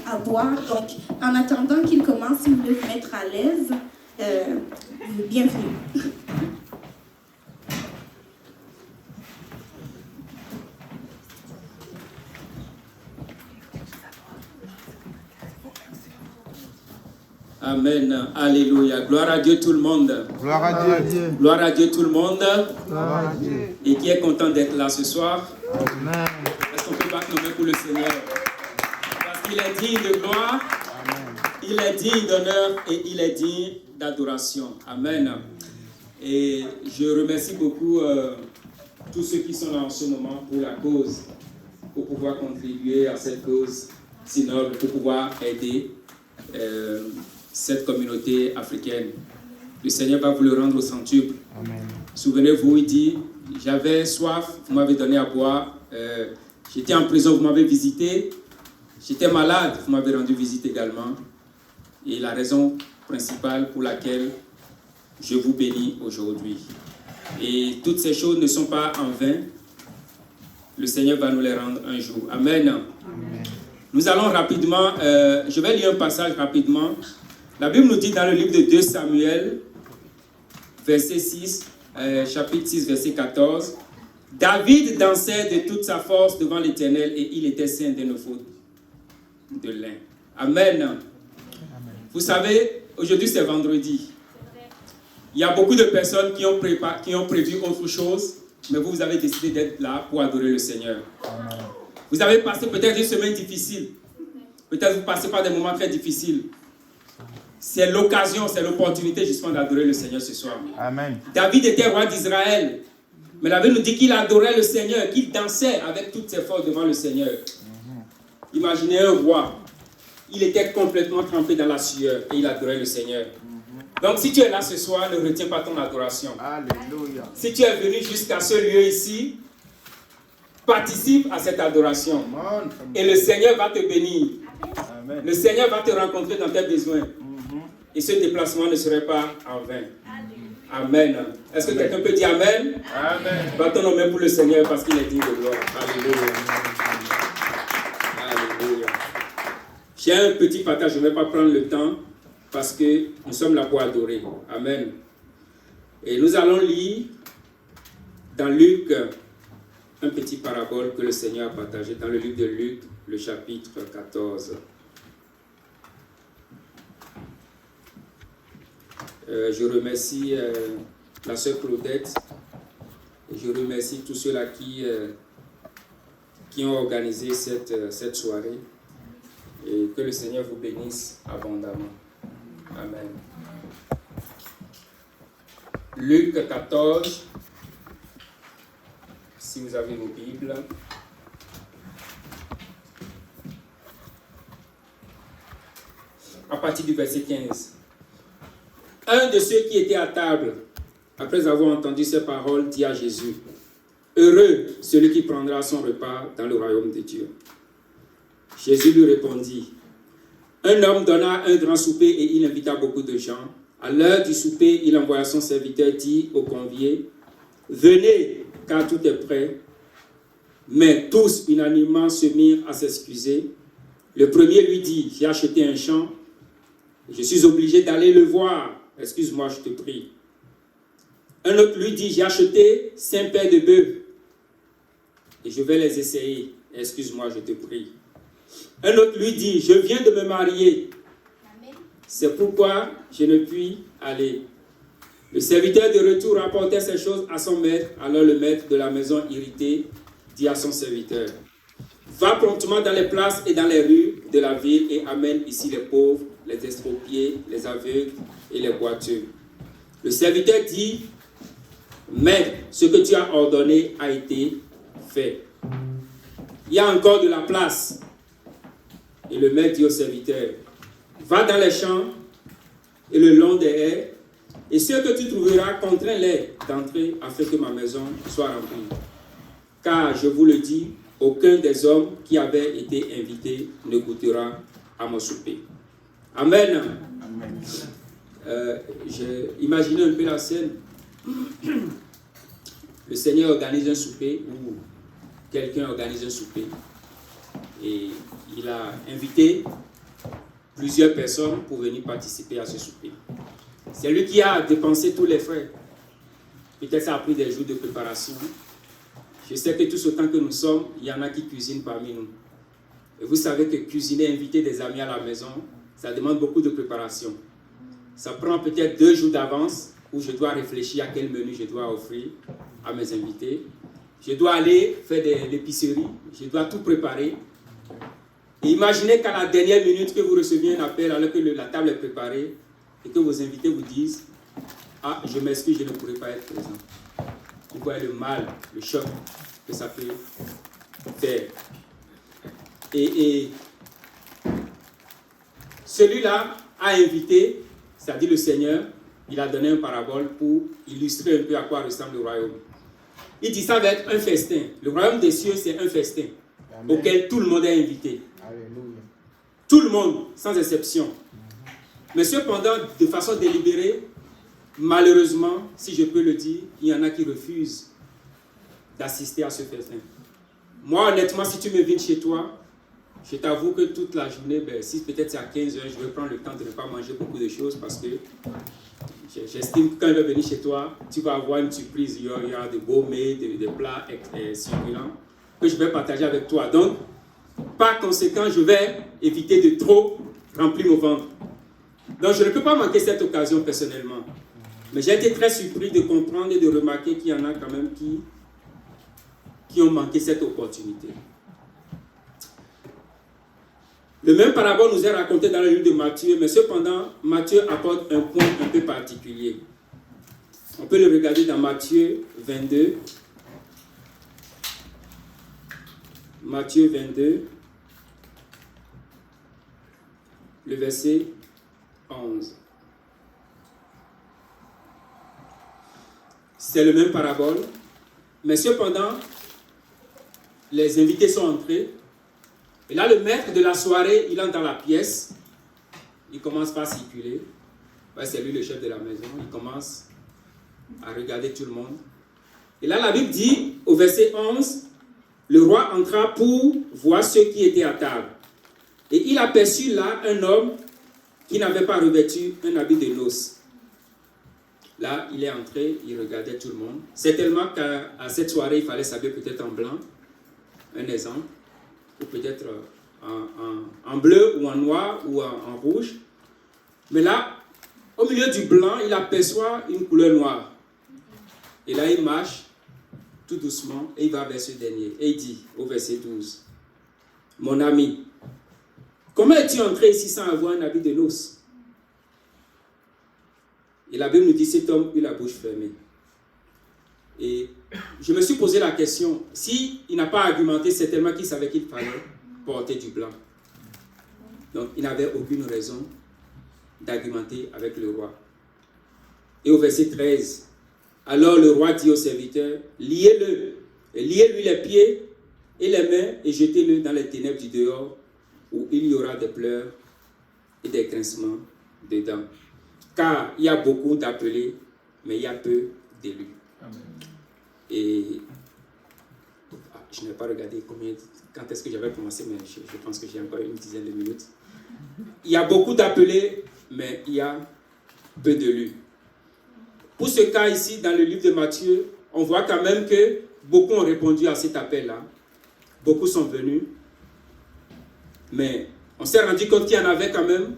à boire. Donc, en attendant qu'il commence, si vous voulez vous mettre à l'aise, bienvenue. Amen. Alléluia. Gloire à Dieu tout le monde. Gloire à Dieu. Gloire à Dieu tout le monde. Gloire à Dieu. Et qui est content d'être là ce soir. Amen. Est-ce qu'on peut battre nos mains pour le Seigneur? Parce qu'il est digne de gloire, il est digne d'honneur et il est digne d'adoration. Amen. Et je remercie beaucoup tous ceux qui sont là en ce moment pour la cause, pour pouvoir contribuer à cette cause si noble, pour pouvoir aider cette communauté africaine. Le Seigneur va vous le rendre au centuple. Amen. Souvenez-vous, il dit, j'avais soif, vous m'avez donné à boire, j'étais en prison, vous m'avez visité, j'étais malade, vous m'avez rendu visite également. Et la raison principale pour laquelle je vous bénis aujourd'hui. Et toutes ces choses ne sont pas en vain. Le Seigneur va nous les rendre un jour. Amen. Amen. Nous allons rapidement, je vais lire un passage rapidement. La Bible nous dit dans le livre de 2 Samuel, verset 6, chapitre 6, verset 14, David dansait de toute sa force devant l'Éternel et il était ceint d'un éphod de lin. Amen. Amen. Vous savez, aujourd'hui c'est vendredi. Il y a beaucoup de personnes qui ont prévu autre chose, mais vous avez décidé d'être là pour adorer le Seigneur. Amen. Vous avez passé peut-être une semaine difficile. Peut-être vous passez par des moments très difficiles. C'est l'occasion, c'est l'opportunité justement d'adorer le Seigneur ce soir. Amen. David était roi d'Israël. Mais la Bible nous dit qu'il adorait le Seigneur, qu'il dansait avec toutes ses forces devant le Seigneur. Imaginez un roi. Il était complètement trempé dans la sueur et il adorait le Seigneur. Donc si tu es là ce soir, ne retiens pas ton adoration. Alléluia. Si tu es venu jusqu'à ce lieu ici, participe à cette adoration. Et le Seigneur va te bénir. Amen. Le Seigneur va te rencontrer dans tes besoins. Et ce déplacement ne serait pas en vain. Amen. Est-ce que quelqu'un peut dire Amen? Amen. Battons nos mains pour le Seigneur parce qu'il est digne de gloire. Alléluia. Alléluia. J'ai un petit partage, je ne vais pas prendre le temps parce que nous sommes là pour adorer. Amen. Et nous allons lire dans Luc un petit parabole que le Seigneur a partagé dans le livre de Luc, le chapitre 14. Je remercie la sœur Claudette et je remercie tous ceux-là qui ont organisé cette soirée et que le Seigneur vous bénisse abondamment. Amen. Luc 14, si vous avez vos Bibles. À partir du verset 15. Un de ceux qui étaient à table, après avoir entendu ces paroles, dit à Jésus, « Heureux celui qui prendra son repas dans le royaume de Dieu. » Jésus lui répondit, « Un homme donna un grand souper et il invita beaucoup de gens. À l'heure du souper, il envoya son serviteur dit aux conviés, « Venez, car tout est prêt. » Mais tous unanimement se mirent à s'excuser. Le premier lui dit, « J'ai acheté un champ, je suis obligé d'aller le voir. Excuse-moi, je te prie. » Un autre lui dit, « J'ai acheté 5 paires de bœufs et je vais les essayer. Excuse-moi, je te prie. » Un autre lui dit, « Je viens de me marier. C'est pourquoi je ne puis aller. » Le serviteur de retour rapportait ces choses à son maître. Alors le maître de la maison, irrité, dit à son serviteur, « Va promptement dans les places et dans les rues de la ville et amène ici les pauvres, les estropiés, les aveugles et les boiteux. » Le serviteur dit, « Mais ce que tu as ordonné a été fait. Il y a encore de la place. » Et le maître dit au serviteur, « Va dans les champs et le long des haies, et ceux que tu trouveras, contrains-les d'entrer afin que ma maison soit remplie. Car je vous le dis, aucun des hommes qui avaient été invités ne goûtera à mon souper. » Amen. Amen. Imaginez un peu la scène. Le Seigneur organise un souper, ou quelqu'un organise un souper, et il a invité plusieurs personnes pour venir participer à ce souper. C'est lui qui a dépensé tous les frais. Peut-être ça a pris des jours de préparation. Je sais que tous autant que nous sommes, il y en a qui cuisinent parmi nous. Et vous savez que cuisiner, inviter des amis à la maison, ça demande beaucoup de préparation. Ça prend peut-être 2 jours d'avance où je dois réfléchir à quel menu je dois offrir à mes invités. Je dois aller faire de l'épicerie, je dois tout préparer. Et imaginez qu'à la dernière minute que vous receviez un appel alors que la table est préparée et que vos invités vous disent « Ah, je m'excuse, je ne pourrai pas être présent. » Vous voyez le mal, le choc que ça peut faire. Et celui-là a invité, c'est-à-dire le Seigneur, il a donné une parabole pour illustrer un peu à quoi ressemble le royaume. Il dit ça va être un festin. Le royaume des cieux, c'est un festin. Amen. Auquel tout le monde est invité. Alléluia. Tout le monde, sans exception. Mais cependant, de façon délibérée, malheureusement, si je peux le dire, il y en a qui refusent d'assister à ce festin. Moi, honnêtement, si tu me viens chez toi, je t'avoue que toute la journée, si peut-être c'est à 15h, je vais prendre le temps de ne pas manger beaucoup de choses parce que j'estime que quand je vais venir chez toi, tu vas avoir une surprise. Il y aura de beaux mets, des plats succulents que je vais partager avec toi. Donc, par conséquent, je vais éviter de trop remplir mon ventre. Donc, je ne peux pas manquer cette occasion personnellement. Mais j'ai été très surpris de comprendre et de remarquer qu'il y en a quand même qui ont manqué cette opportunité. Le même parabole nous est raconté dans le livre de Matthieu, mais cependant, Matthieu apporte un point un peu particulier. On peut le regarder dans Matthieu 22. Matthieu 22, le verset 11. C'est le même parabole, mais cependant, les invités sont entrés. Et là, le maître de la soirée, il entre dans la pièce. Il commence par circuler. C'est lui le chef de la maison. Il commence à regarder tout le monde. Et là, la Bible dit, au verset 11, le roi entra pour voir ceux qui étaient à table. Et il aperçut là un homme qui n'avait pas revêtu un habit de noces. Là, il est entré, il regardait tout le monde. C'est tellement qu'à cette soirée, il fallait s'habiller peut-être en blanc, un exemple, ou peut-être en bleu, ou en noir, ou en rouge. Mais là, au milieu du blanc, il aperçoit une couleur noire. Et là, il marche tout doucement et il va vers ce dernier. Et il dit, au verset 12, « Mon ami, comment es-tu entré ici sans avoir un habit de noces ?» Et la Bible nous dit, cet homme eut la bouche fermée. Et je me suis posé la question, s'il n'a pas argumenté, c'est tellement qu'il savait qu'il fallait porter du blanc. Donc, il n'avait aucune raison d'argumenter avec le roi. Et au verset 13, alors le roi dit au serviteur, liez-le, liez-lui les pieds et les mains et jetez-le dans les ténèbres du dehors où il y aura des pleurs et des grincements de dents. Car il y a beaucoup d'appelés, mais il y a peu d'élus. Amen. Et je n'ai pas regardé quand est-ce que j'avais commencé, mais je pense que j'ai encore une dizaine de minutes. Il y a beaucoup d'appelés, mais il y a peu d'élus. Pour ce cas ici, dans le livre de Matthieu, on voit quand même que beaucoup ont répondu à cet appel-là. Beaucoup sont venus. Mais on s'est rendu compte qu'il y en avait quand même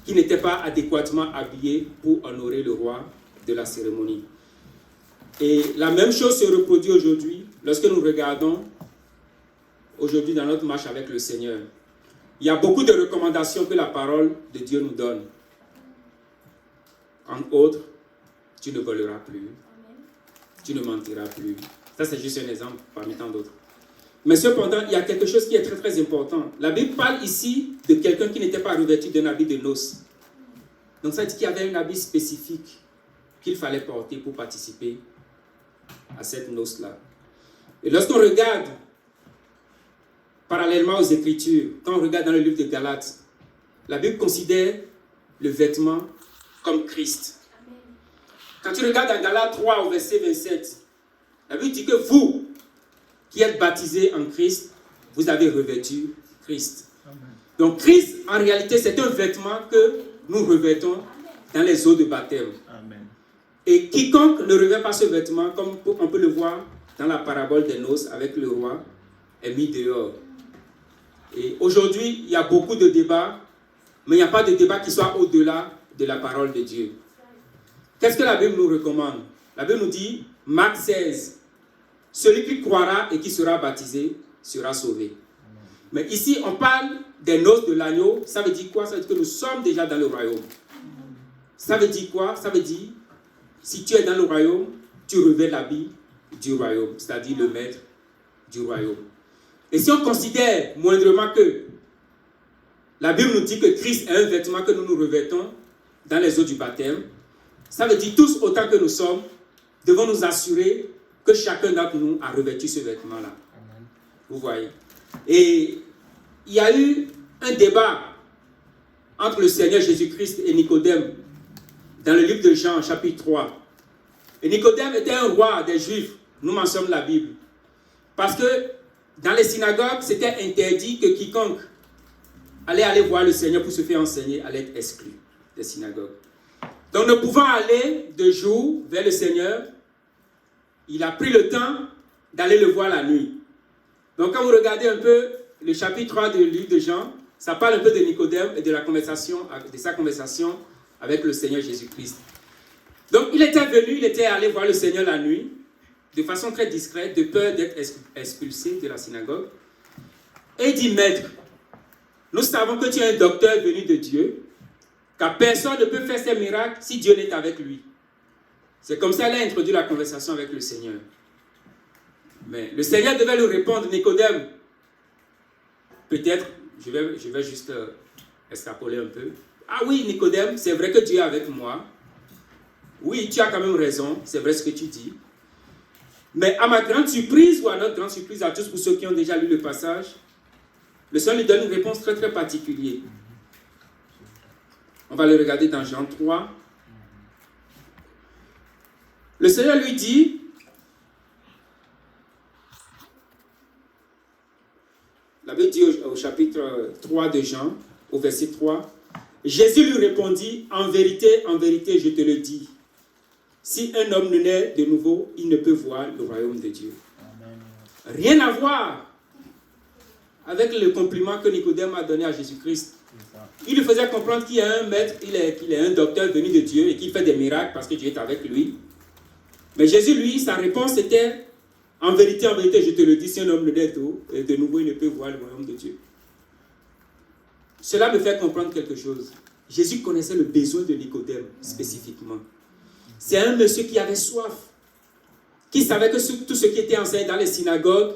qui n'étaient pas adéquatement habillés pour honorer le roi de la cérémonie. Et la même chose se reproduit aujourd'hui lorsque nous regardons aujourd'hui dans notre marche avec le Seigneur. Il y a beaucoup de recommandations que la parole de Dieu nous donne. Entre autres, tu ne voleras plus, tu ne mentiras plus. Ça, c'est juste un exemple parmi tant d'autres. Mais cependant, il y a quelque chose qui est très très important. La Bible parle ici de quelqu'un qui n'était pas revêtu d'un habit de noces. Donc ça dit qu'il y avait un habit spécifique qu'il fallait porter pour participer à cette noce-là. Et lorsqu'on regarde parallèlement aux Écritures, quand on regarde dans le livre de Galates, la Bible considère le vêtement comme Christ. Quand tu regardes dans Galates 3 au verset 27, la Bible dit que vous, qui êtes baptisés en Christ, vous avez revêtu Christ. Amen. Donc Christ, en réalité, c'est un vêtement que nous revêtons dans les eaux de baptême. Amen. Et quiconque ne revêt pas ce vêtement, comme on peut le voir dans la parabole des noces avec le roi, est mis dehors. Et aujourd'hui, il y a beaucoup de débats, mais il n'y a pas de débat qui soit au-delà de la parole de Dieu. Qu'est-ce que la Bible nous recommande? La Bible nous dit, Marc 16, celui qui croira et qui sera baptisé sera sauvé. Mais ici, on parle des noces de l'agneau. Ça veut dire quoi? Ça veut dire que nous sommes déjà dans le royaume. Ça veut dire quoi? Ça veut dire, si tu es dans le royaume, tu revêts l'habit du royaume, c'est-à-dire le maître du royaume. Et si on considère moindrement que la Bible nous dit que Christ est un vêtement que nous nous revêtons dans les eaux du baptême, ça veut dire tous autant que nous sommes, devons nous assurer que chacun d'entre nous a revêtu ce vêtement-là. Vous voyez? Et il y a eu un débat entre le Seigneur Jésus-Christ et Nicodème dans le livre de Jean, chapitre 3. Et Nicodème était un roi des Juifs, nous mentionnons la Bible. Parce que dans les synagogues, c'était interdit que quiconque allait aller voir le Seigneur pour se faire enseigner allait être exclu des synagogues. Donc ne pouvant aller de jour vers le Seigneur, il a pris le temps d'aller le voir la nuit. Donc quand vous regardez un peu le chapitre 3 du livre de Jean, ça parle un peu de Nicodème et de sa conversation avec le Seigneur Jésus-Christ. Donc il était allé voir le Seigneur la nuit, de façon très discrète, de peur d'être expulsé de la synagogue. Et il dit, Maître, nous savons que tu es un docteur venu de Dieu, car personne ne peut faire ces miracles si Dieu n'est avec lui. C'est comme ça qu'il a introduit la conversation avec le Seigneur. Mais le Seigneur devait lui répondre, Nicodème, peut-être, je vais juste extrapoler un peu. Ah oui, Nicodème, c'est vrai que Dieu est avec moi. Oui, tu as quand même raison, c'est vrai ce que tu dis. Mais à ma grande surprise, ou à notre grande surprise à tous, pour ceux qui ont déjà lu le passage, le Seigneur lui donne une réponse très très particulière. On va le regarder dans Jean 3. Le Seigneur lui dit, la Bible dit au chapitre 3 de Jean, au verset 3, Jésus lui répondit, en vérité, je te le dis, si un homme ne naît de nouveau, il ne peut voir le royaume de Dieu. Amen. Rien à voir avec le compliment que Nicodème a donné à Jésus-Christ. Il lui faisait comprendre qu'il est un maître, qu'il est un docteur venu de Dieu et qu'il fait des miracles parce que Dieu est avec lui. Mais Jésus, lui, sa réponse était, en vérité, je te le dis, si un homme ne naît de nouveau, il ne peut voir le royaume de Dieu. Cela me fait comprendre quelque chose. Jésus connaissait le besoin de Nicodème spécifiquement. C'est un monsieur qui avait soif, qui savait que tout ce qui était enseigné dans les synagogues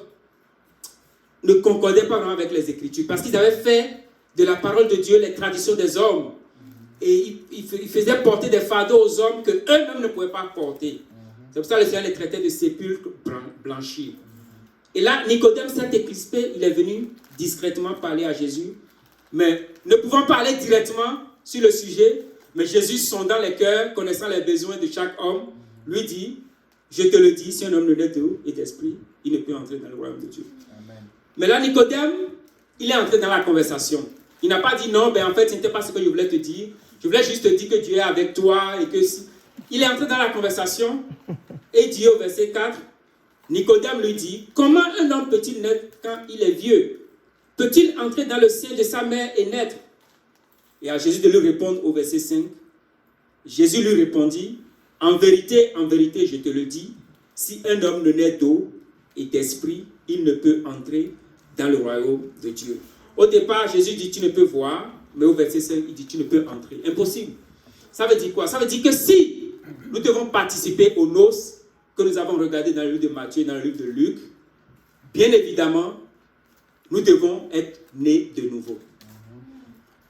ne concordait pas vraiment avec les Écritures, parce qu'ils avaient fait de la parole de Dieu les traditions des hommes. Et ils faisaient porter des fardeaux aux hommes qu'eux-mêmes ne pouvaient pas porter. C'est pour ça que le Seigneur les traitait de sépulcres blanchis. Et là, Nicodème s'est crispé, il est venu discrètement parler à Jésus, mais ne pouvant parler directement sur le sujet, mais Jésus, sondant les cœurs, connaissant les besoins de chaque homme, lui dit, je te le dis, si un homme ne naît d'eau et d'esprit, il ne peut entrer dans le royaume de Dieu. Amen. Mais là, Nicodème, il est entré dans la conversation. Il n'a pas dit non, ben en fait, ce n'était pas ce que je voulais te dire. Je voulais juste te dire que Dieu est avec toi et que si... Il est entré dans la conversation et dit au verset 4, Nicodème lui dit, comment un homme peut-il naître quand il est vieux? Peut-il entrer dans le sein de sa mère et naître? Et à Jésus de lui répondre au verset 5, Jésus lui répondit, en vérité, je te le dis, si un homme ne naît d'eau et d'esprit, il ne peut entrer dans le royaume de Dieu. Au départ, Jésus dit, tu ne peux voir, mais au verset 5, il dit, tu ne peux entrer. Impossible. Ça veut dire quoi? Ça veut dire que si nous devons participer aux noces que nous avons regardées dans le livre de Matthieu et dans le livre de Luc, bien évidemment, nous devons être nés de nouveau.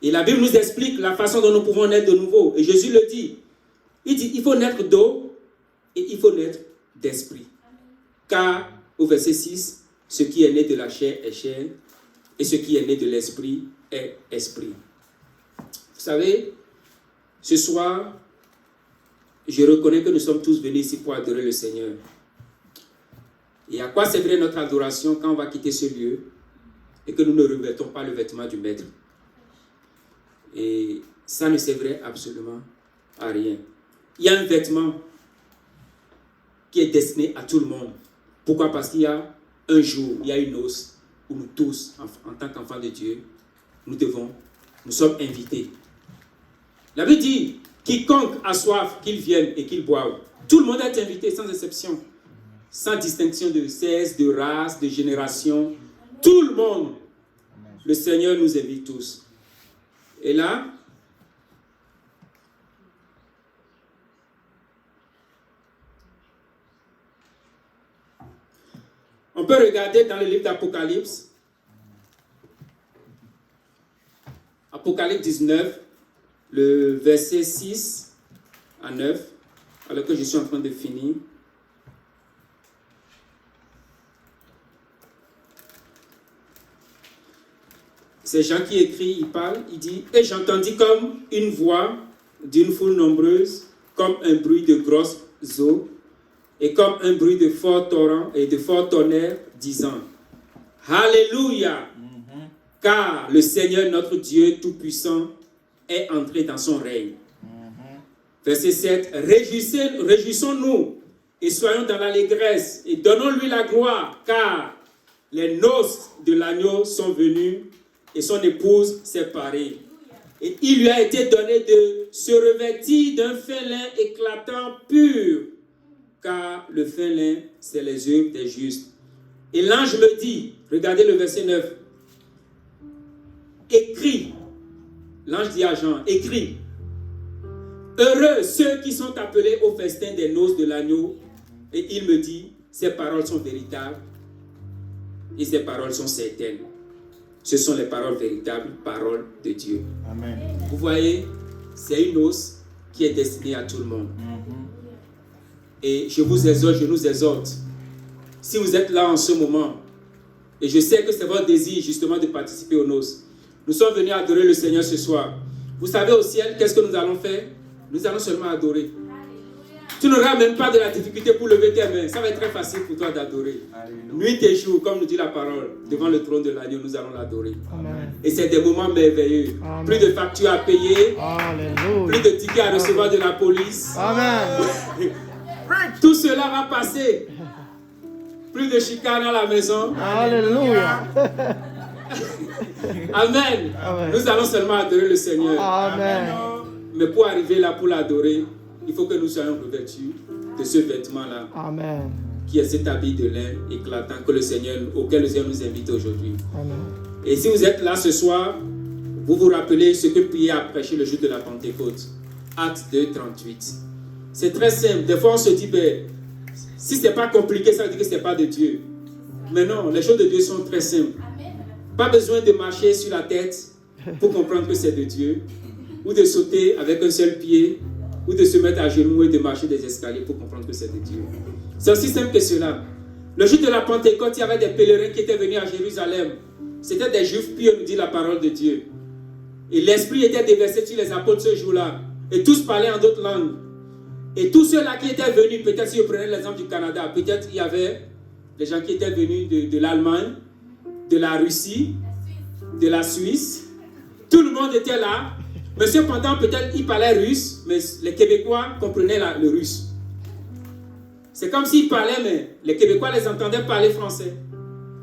Et la Bible nous explique la façon dont nous pouvons naître de nouveau. Et Jésus le dit. Il dit, il faut naître d'eau et il faut naître d'esprit. Car, au verset 6, ce qui est né de la chair est chair et ce qui est né de l'esprit est esprit. Vous savez, ce soir, je reconnais que nous sommes tous venus ici pour adorer le Seigneur. Et à quoi servirait notre adoration quand on va quitter ce lieu et que nous ne revêtons pas le vêtement du Maître? ça ne servirait absolument à rien. Il y a un vêtement qui est destiné à tout le monde. Pourquoi? Parce qu'il y a un jour, il y a une noce où nous tous, en tant qu'enfants de Dieu, nous sommes invités. La Bible dit, quiconque a soif, qu'il vienne et qu'il boive. Tout le monde est invité, sans exception. Sans distinction de sexe, de race, de génération. Tout le monde. Le Seigneur nous invite tous. Et là, on peut regarder dans le livre d'Apocalypse. Apocalypse 19, le verset 6 à 9, alors que je suis en train de finir. C'est Jean qui écrit, il parle, il dit « Et j'entendis comme une voix d'une foule nombreuse, comme un bruit de grosses eaux, et comme un bruit de fort torrent et de fort tonnerre, disant « Alléluia, car le Seigneur notre Dieu Tout-Puissant est entré dans son règne. » Verset 7, « Réjouissons-nous et soyons dans l'allégresse et donnons-lui la gloire, car les noces de l'agneau sont venues et son épouse s'est parée. Et il lui a été donné de se revêtir d'un fin lin éclatant pur, car le fin lin, c'est les œuvres des justes. Et l'ange me dit, regardez le verset 9, écris, l'ange dit à Jean, écris, heureux ceux qui sont appelés au festin des noces de l'agneau. Et il me dit, ces paroles sont véritables et ces paroles sont certaines. Ce sont les paroles véritables, paroles de Dieu. Amen. Vous voyez, c'est une noce qui est destinée à tout le monde. Et je vous exhorte, je nous exhorte. Si vous êtes là en ce moment, et je sais que c'est votre désir justement de participer aux noces, nous sommes venus adorer le Seigneur ce soir. Vous savez au ciel, qu'est-ce que nous allons faire? Nous allons seulement adorer. Tu n'auras même pas de la difficulté pour lever tes mains. Ça va être très facile pour toi d'adorer. Nuit et jour, comme nous dit la parole, devant le trône de l'agneau, nous allons l'adorer. Et c'est des moments merveilleux. Amen. Plus de factures à payer. Alléluia. Plus de tickets à recevoir de la police. Amen. Tout cela va passer. Plus de chicanes à la maison. Alléluia. Amen. Amen. Nous allons seulement adorer le Seigneur. Amen. Mais pour arriver là, pour l'adorer, il faut que nous soyons revêtus de ce vêtement-là. Amen. Qui est cet habit de lin éclatant auquel le Seigneur nous invite aujourd'hui. Amen. Et si vous êtes là ce soir, vous vous rappelez ce que Pierre a prêché le jour de la Pentecôte. Acte 2, 38. C'est très simple. Des fois, on se dit, si ce n'est pas compliqué, ça veut dire que ce n'est pas de Dieu. Mais non, les choses de Dieu sont très simples. Pas besoin de marcher sur la tête pour comprendre que c'est de Dieu, ou de sauter avec un seul pied, ou de se mettre à genoux et de marcher des escaliers pour comprendre que c'est de Dieu. C'est aussi simple que cela. Le jour de la Pentecôte, il y avait des pèlerins qui étaient venus à Jérusalem. C'était des Juifs pieux, nous dit la parole de Dieu. Et l'Esprit était déversé sur les apôtres ce jour-là. Et tous parlaient en d'autres langues. Et tous ceux-là qui étaient venus, peut-être si je prenais l'exemple du Canada, peut-être il y avait des gens qui étaient venus de l'Allemagne, de la Russie, de la Suisse. Tout le monde était là. Mais cependant, peut-être ils parlaient russe, mais les Québécois comprenaient le russe. C'est comme s'ils parlaient, mais les Québécois les entendaient parler français.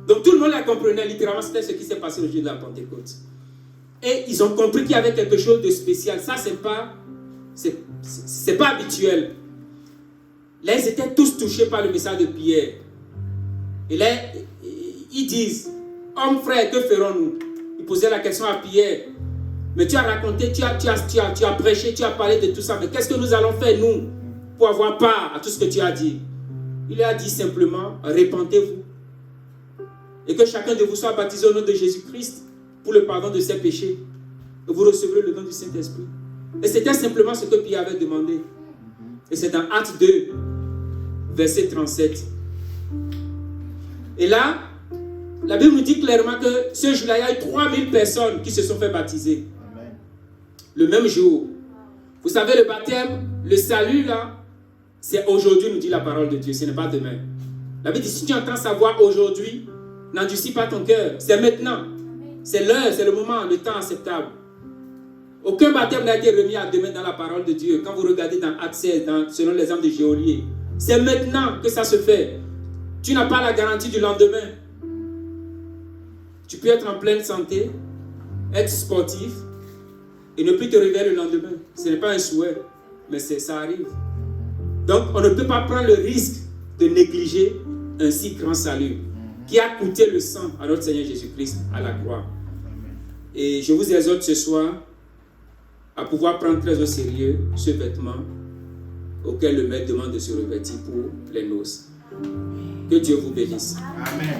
Donc tout le monde les comprenait, littéralement, c'était ce qui s'est passé le jour de la Pentecôte. Et ils ont compris qu'il y avait quelque chose de spécial. Ça, c'est pas habituel. Là, ils étaient tous touchés par le message de Pierre. Et là, ils disent, hommes frères, que ferons-nous? Ils posaient la question à Pierre. Mais tu as raconté, tu as prêché, tu as parlé de tout ça. Mais qu'est-ce que nous allons faire, nous, pour avoir part à tout ce que tu as dit? Il a dit simplement, répentez-vous. Et que chacun de vous soit baptisé au nom de Jésus-Christ pour le pardon de ses péchés. Et vous recevrez le don du Saint-Esprit. Et c'était simplement ce que Pierre avait demandé. Et c'est dans Acte 2, verset 37. Et là, la Bible nous dit clairement que ce jour-là, il y a eu 3000 personnes qui se sont fait baptiser. Amen. Le même jour. Vous savez, le baptême, le salut, là, c'est aujourd'hui, nous dit la parole de Dieu. Ce n'est pas demain. La Bible dit, si tu entends sa voix aujourd'hui, n'endurcis pas ton cœur. C'est maintenant. C'est l'heure, c'est le moment, le temps acceptable. Aucun baptême n'a été remis à demain dans la parole de Dieu. Quand vous regardez dans Actes 16, selon l'exemple de Géolier, c'est maintenant que ça se fait. Tu n'as pas la garantie du lendemain. Tu peux être en pleine santé, être sportif et ne plus te réveiller le lendemain. Ce n'est pas un souhait, mais ça arrive. Donc, on ne peut pas prendre le risque de négliger un si grand salut qui a coûté le sang à notre Seigneur Jésus-Christ à la croix. Et je vous exhorte ce soir à pouvoir prendre très au sérieux ce vêtement auquel le maître demande de se revêtir pour les noces. Que Dieu vous bénisse. Amen.